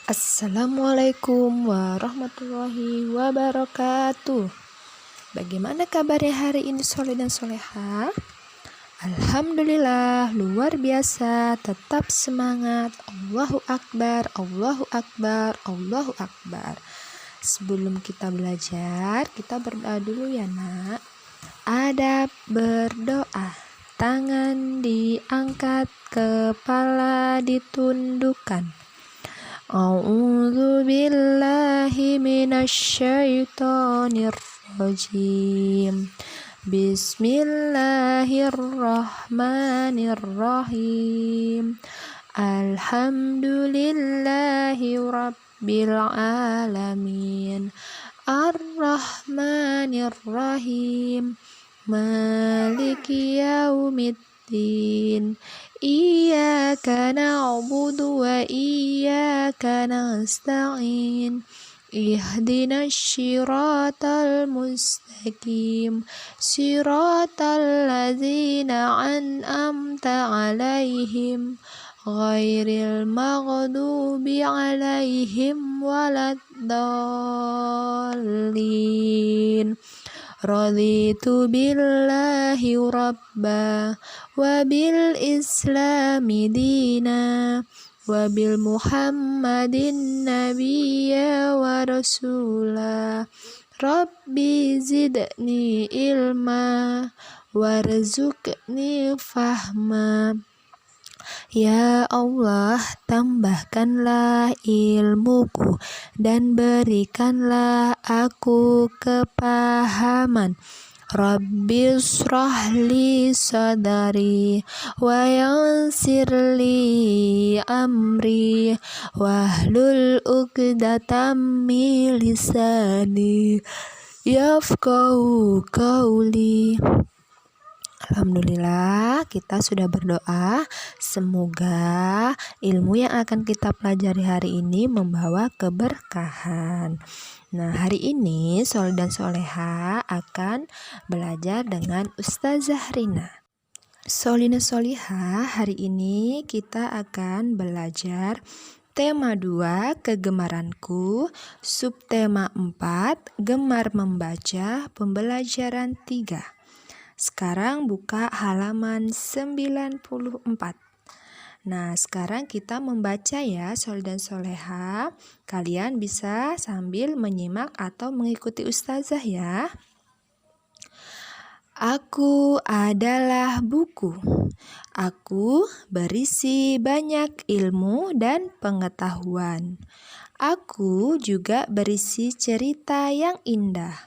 Assalamualaikum warahmatullahi wabarakatuh. Bagaimana kabarnya hari ini Soleh dan Soleha? Alhamdulillah, luar biasa, tetap semangat. Allahu Akbar, Allahu Akbar, Allahu Akbar. Sebelum kita belajar, kita berdoa dulu ya nak. Adab berdoa. Tangan diangkat, kepala ditundukkan. A'udzu billahi minasyaitonir rajim. Bismillahirrahmanirrahim. Alhamdulillahi rabbil alamin. Ar-Rahmanir-Rahim. Maliki yaumiddin. Iyyaka na'budu wa iyyaka nasta'in. Ihdinas siratal mustaqim. Siratal ladzina an'amta 'alaihim ghairil maghdubi 'alaihim waladdallin. Raditu billahi rabba wa bil islami dina wa bil muhammadin nabiyya wa rasula. Rabbi zidni ilma warzuqni fahma. Ya Allah, tambahkanlah ilmuku dan berikanlah aku kepahaman. Rabbi shrahli sadari wa yassir li amri wahlul 'uqdatam min lisani yafqahu qawli. Alhamdulillah, kita sudah berdoa. Semoga ilmu yang akan kita pelajari hari ini membawa keberkahan. Nah, hari ini Soleh dan Soleha akan belajar dengan Ustazah Rina. Solina Soliha, hari ini kita akan belajar tema 2, kegemaranku, subtema 4, gemar membaca, pembelajaran 3. Sekarang buka halaman 94. Nah, sekarang kita membaca ya, Soleh dan Soleha. Kalian bisa sambil menyimak atau mengikuti Ustazah ya. Aku adalah buku. Aku berisi banyak ilmu dan pengetahuan. Aku juga berisi cerita yang indah.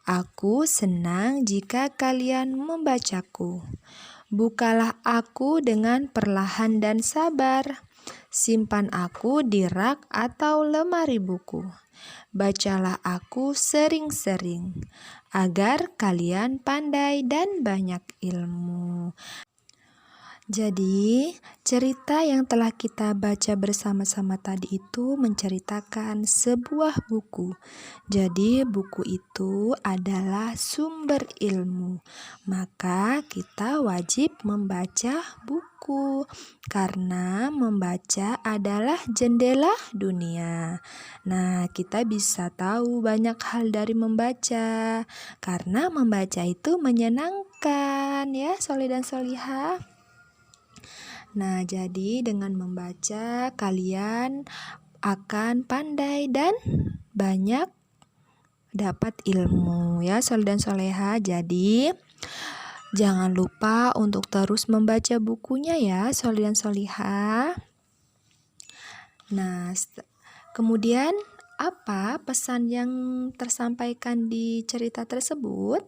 Aku senang jika kalian membacaku. Bukalah aku dengan perlahan dan sabar. Simpan aku di rak atau lemari buku. Bacalah aku sering-sering, agar kalian pandai dan banyak ilmu. Jadi, cerita yang telah kita baca bersama-sama tadi itu menceritakan sebuah buku. Jadi, buku itu adalah sumber ilmu. Maka, kita wajib membaca buku karena membaca adalah jendela dunia. Nah, kita bisa tahu banyak hal dari membaca karena membaca itu menyenangkan ya, Soleh dan Solihah. Nah, jadi dengan membaca kalian akan pandai dan banyak dapat ilmu ya, Soleh dan Soleha. Jadi jangan lupa untuk terus membaca bukunya ya, Soleh dan Soleha. Nah, kemudian apa pesan yang tersampaikan di cerita tersebut?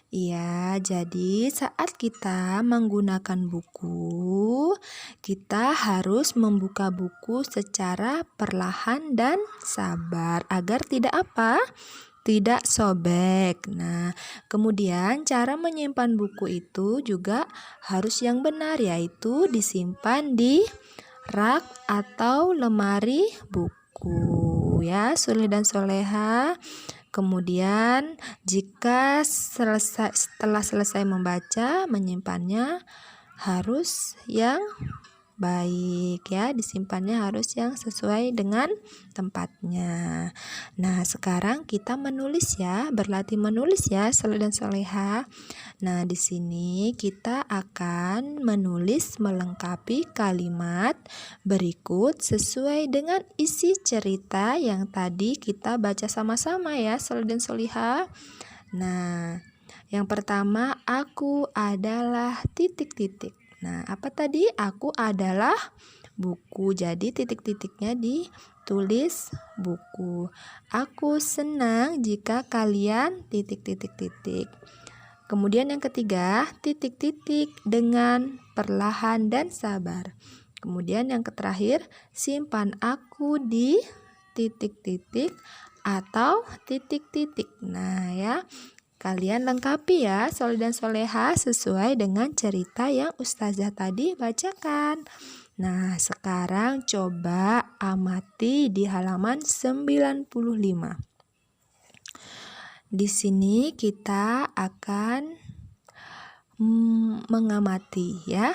Iya, jadi saat kita menggunakan buku, kita harus membuka buku secara perlahan dan sabar agar tidak apa? Tidak sobek. Nah, kemudian cara menyimpan buku itu juga harus yang benar, yaitu disimpan di rak atau lemari buku ya, Soleh dan Soleha. Kemudian jika setelah selesai membaca, menyimpannya harus yang baik ya, disimpannya harus yang sesuai dengan tempatnya. Nah, sekarang kita menulis ya, berlatih menulis ya, Soleh dan Soleha. Nah, di sini kita akan menulis melengkapi kalimat berikut sesuai dengan isi cerita yang tadi kita baca sama-sama ya, Soleh dan Soleha. Nah, yang pertama, aku adalah titik-titik. Nah, apa tadi? Aku adalah buku. Jadi titik-titiknya ditulis buku. Aku senang jika kalian titik-titik-titik. Kemudian yang ketiga, titik-titik dengan perlahan dan sabar. Kemudian yang terakhir, simpan aku di titik-titik atau titik-titik. Nah, ya. Kalian lengkapi ya, Soleh dan Soleha, sesuai dengan cerita yang Ustazah tadi bacakan. Nah, sekarang coba amati di halaman 95. Di sini kita akan mengamati ya.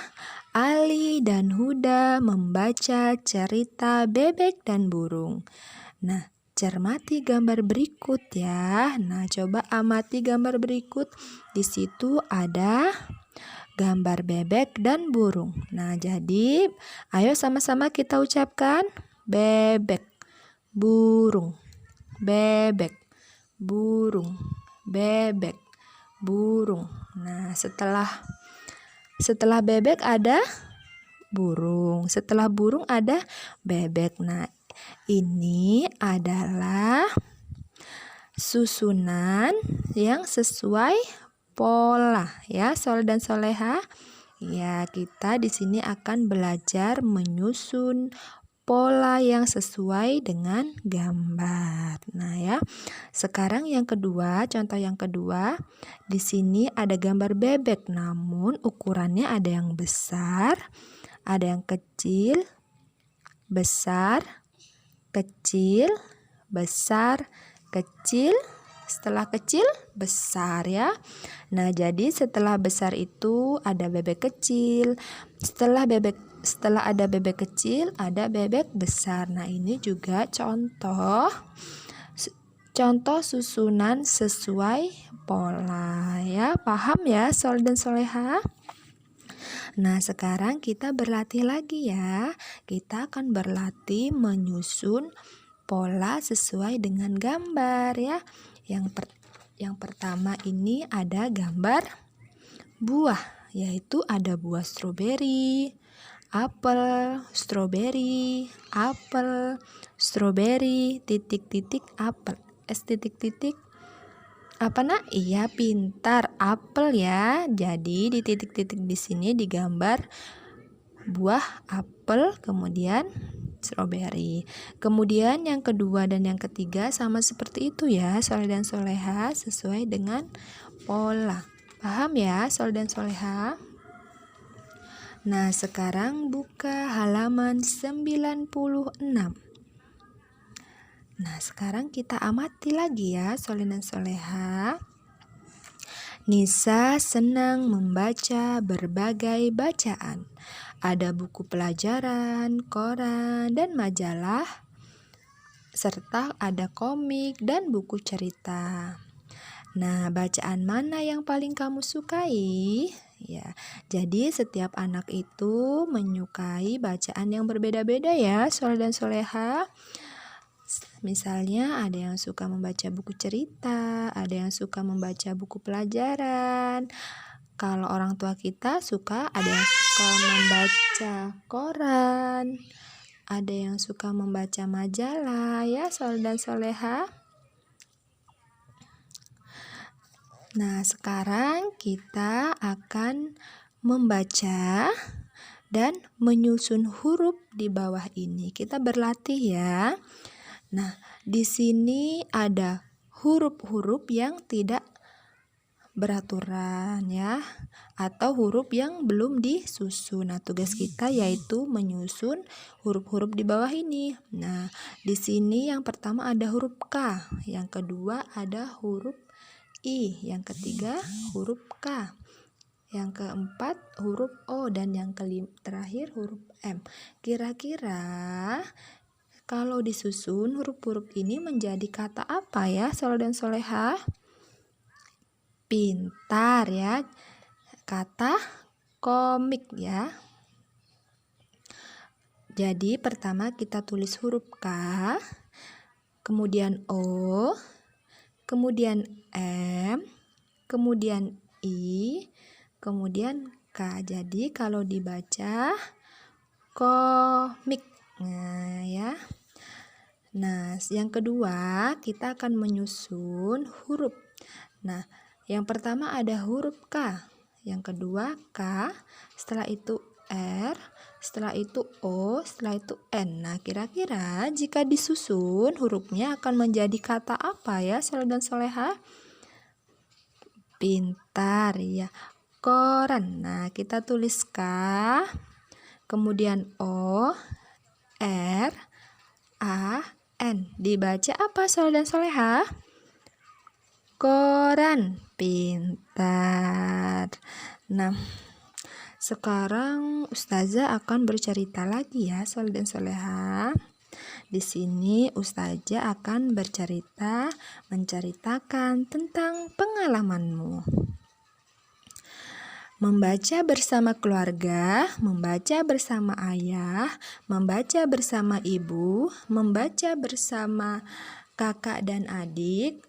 Ali dan Huda membaca cerita bebek dan burung. Nah, cermati gambar berikut ya. Nah, coba amati gambar berikut. Di situ ada gambar bebek dan burung. Nah, jadi ayo sama-sama kita ucapkan bebek, burung, bebek, burung, bebek, burung. Nah, setelah bebek ada burung. Setelah burung ada bebek. Nah, ini adalah susunan yang sesuai pola ya, Soleh dan Soleha. Ya, kita di sini akan belajar menyusun pola yang sesuai dengan gambar. Nah, ya. Sekarang yang kedua, contoh yang kedua, di sini ada gambar bebek, namun ukurannya ada yang besar, ada yang kecil, besar, kecil, besar, kecil, setelah kecil besar ya. Nah, jadi setelah besar itu ada bebek kecil, setelah ada bebek kecil ada bebek besar. Nah, ini juga contoh susunan sesuai pola ya. Paham ya, Soleh dan Soleha? Nah, sekarang kita berlatih lagi ya. Kita akan berlatih menyusun pola sesuai dengan gambar ya. Yang pertama ini ada gambar buah, yaitu ada buah stroberi, apel, stroberi, apel, stroberi, titik-titik apel. Titik-titik apa nak? Iya, pintar, apel ya. Jadi di titik-titik di sini digambar buah apel, kemudian stroberi. Kemudian yang kedua dan yang ketiga sama seperti itu ya, Soleh dan Soleha, sesuai dengan pola. Paham ya, Soleh dan Soleha? Nah, sekarang buka halaman 96. Nah, sekarang kita amati lagi ya, Soleh dan Soleha. Nisa senang membaca berbagai bacaan. Ada buku pelajaran, koran, dan majalah, serta ada komik dan buku cerita. Nah, bacaan mana yang paling kamu sukai? Ya, jadi setiap anak itu menyukai bacaan yang berbeda-beda ya, Soleh dan Soleha. Misalnya ada yang suka membaca buku cerita, ada yang suka membaca buku pelajaran. Kalau orang tua kita ada yang suka membaca koran, ada yang suka membaca majalah ya, Soleh dan Soleha. Nah, sekarang kita akan membaca dan menyusun huruf di bawah ini. Kita berlatih ya. Nah, di sini ada huruf-huruf yang tidak beraturan ya, atau huruf yang belum disusun. Nah, tugas kita yaitu menyusun huruf-huruf di bawah ini. Nah, di sini yang pertama ada huruf K, yang kedua ada huruf I, yang ketiga huruf K. yang keempat huruf O, dan yang terakhir huruf M. Kira-kira kalau disusun huruf-huruf ini menjadi kata apa ya, Soleh dan Solehah? Pintar ya. Kata komik ya. Jadi pertama kita tulis huruf K, kemudian O, kemudian M, kemudian I, kemudian K. Jadi kalau dibaca komik. Nah ya. Nah, yang kedua kita akan menyusun huruf. Nah, yang pertama ada huruf K, yang kedua K, setelah itu R, setelah itu O, setelah itu N. Nah, kira-kira jika disusun hurufnya akan menjadi kata apa ya, Soleh dan Solehah? Pintar ya. Koran. Nah, kita tulis K, kemudian O, R, A, N. Dibaca apa, Soleh dan Solehah? Koran. Pintar. Nah, sekarang Ustazah akan bercerita lagi ya, Soleh dan Solehah. Di sini Ustazah akan bercerita, menceritakan tentang pengalamanmu. Membaca bersama keluarga, membaca bersama ayah, membaca bersama ibu, membaca bersama kakak dan adik.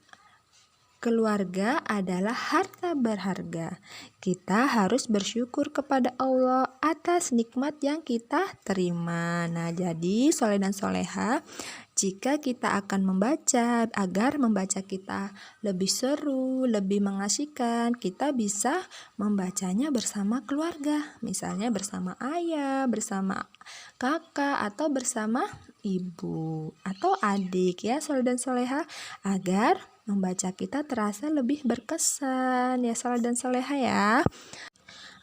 Keluarga adalah harta berharga. Kita harus bersyukur kepada Allah atas nikmat yang kita terima. Nah, jadi Soleh dan Solehah, jika kita akan membaca, agar membaca kita lebih seru, lebih mengasihkan, kita bisa membacanya bersama keluarga. Misalnya bersama ayah, bersama kakak, atau bersama ibu atau adik ya, Soleh dan Solehah, agar membaca kita terasa lebih berkesan ya, Soleh dan Solehah ya.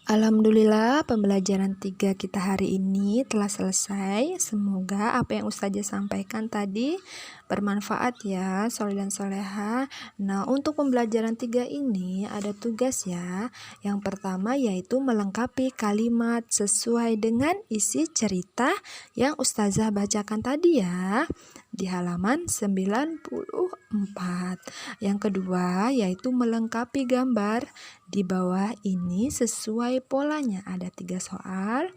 Alhamdulillah, pembelajaran 3 kita hari ini telah selesai. Semoga apa yang Ustazah sampaikan tadi bermanfaat ya, Soleh dan Solehah. Nah, untuk pembelajaran 3 ini ada tugas ya. Yang pertama yaitu melengkapi kalimat sesuai dengan isi cerita yang Ustazah bacakan tadi ya, di halaman 94. Yang kedua yaitu melengkapi gambar di bawah ini sesuai polanya. Ada 3 soal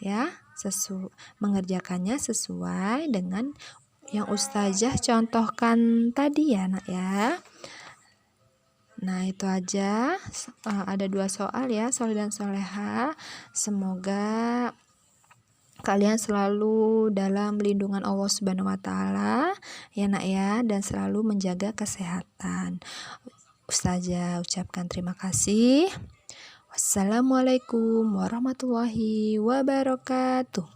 ya, mengerjakannya sesuai dengan yang Ustazah contohkan tadi ya, Nak ya. Nah, itu aja. Ada 2 soal ya, Soleh dan Solehah. Semoga kalian selalu dalam lindungan Allah Subhanahu wa taala ya, Nak ya, dan selalu menjaga kesehatan. Ustazah ucapkan terima kasih. Wassalamualaikum warahmatullahi wabarakatuh.